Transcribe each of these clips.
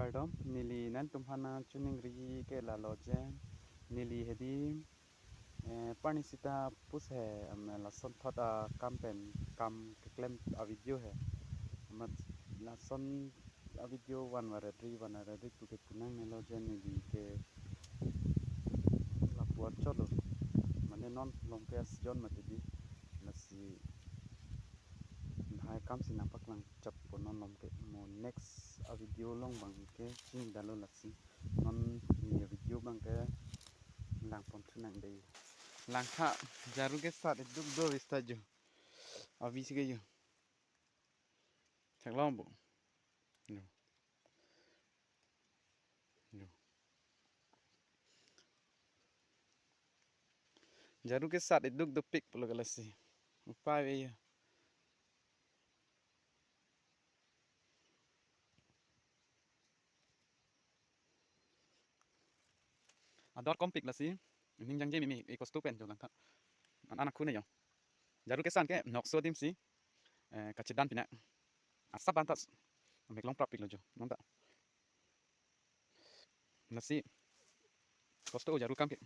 kardom nili nan tumhana chuning ri ke la lojen nili hedim pani sita pus hai la son thota kampen kam klem a video hai mat la son a video wan waradri tu ke punang lojen nili ke la puat cholo mane non longkes jon matidi nasi hai kam sina paklang chap ponon lom ke mo next a video long bang ke ching dalo lasi non ni video bang ke lang pon thunang dei lang kha jaru ke sat duk do vista jo avi sige jo thak lom bo no no jaru ke sat duk do pik polo galasi upai ve yo ador kompik lasi ning jang je mi ekos tu pen jo lang kha anak khune yo jaru ke san ke nok so dim si kachidan pina asap antas mek long prapik lo jo nonta nasi kosto jaru kam ke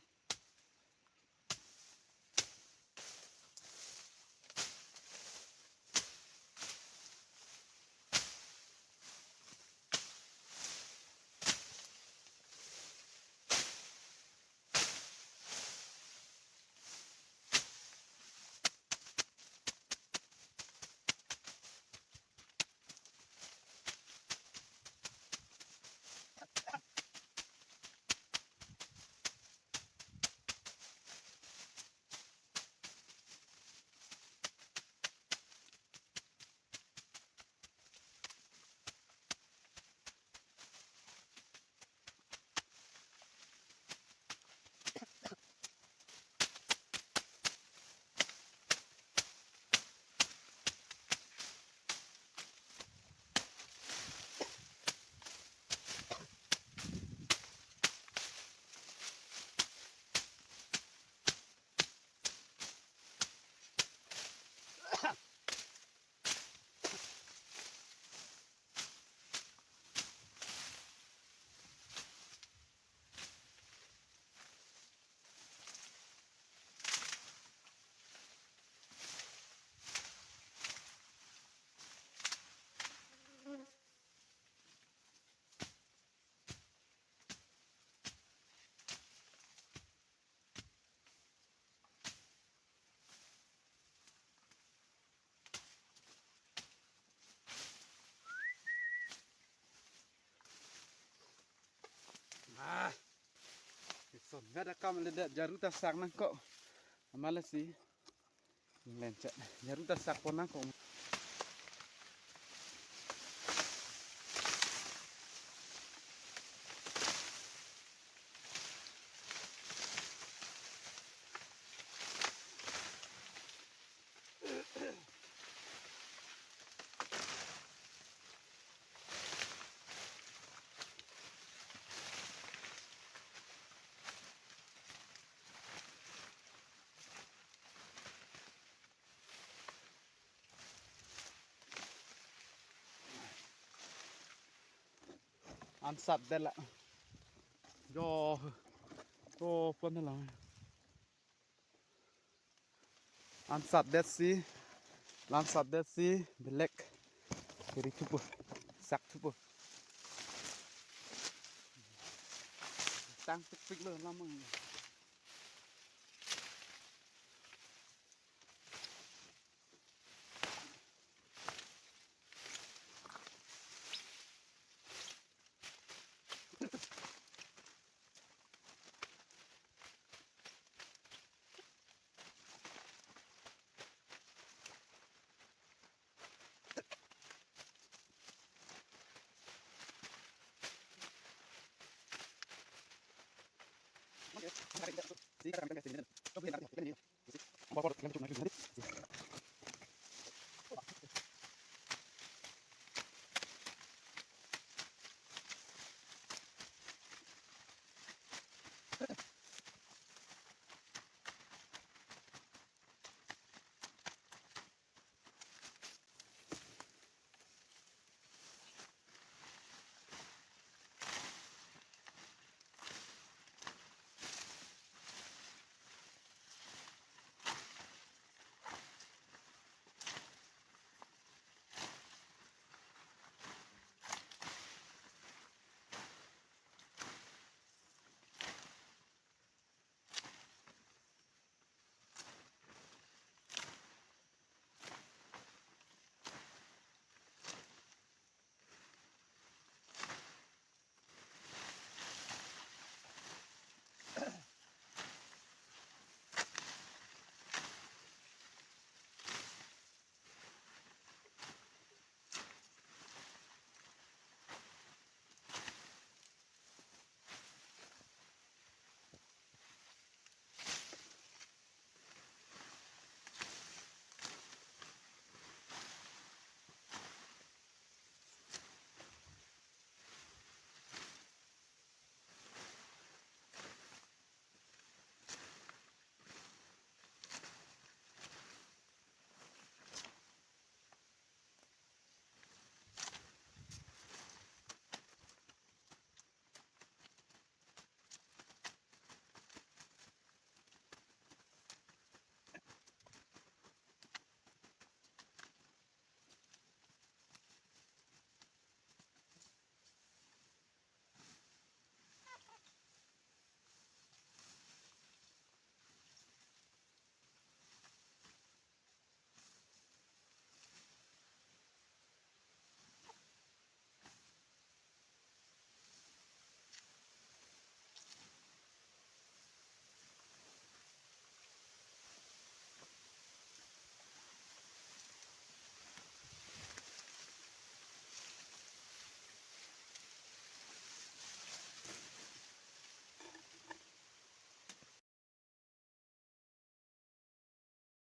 son gada kam le jaru ta sak nang ko amala si lencha jaru ta sak pon nang ko ansap dela jo to pon la ansap det si lansap det si belek kiri tupu sak tupu tang pik pik lo lamang okay,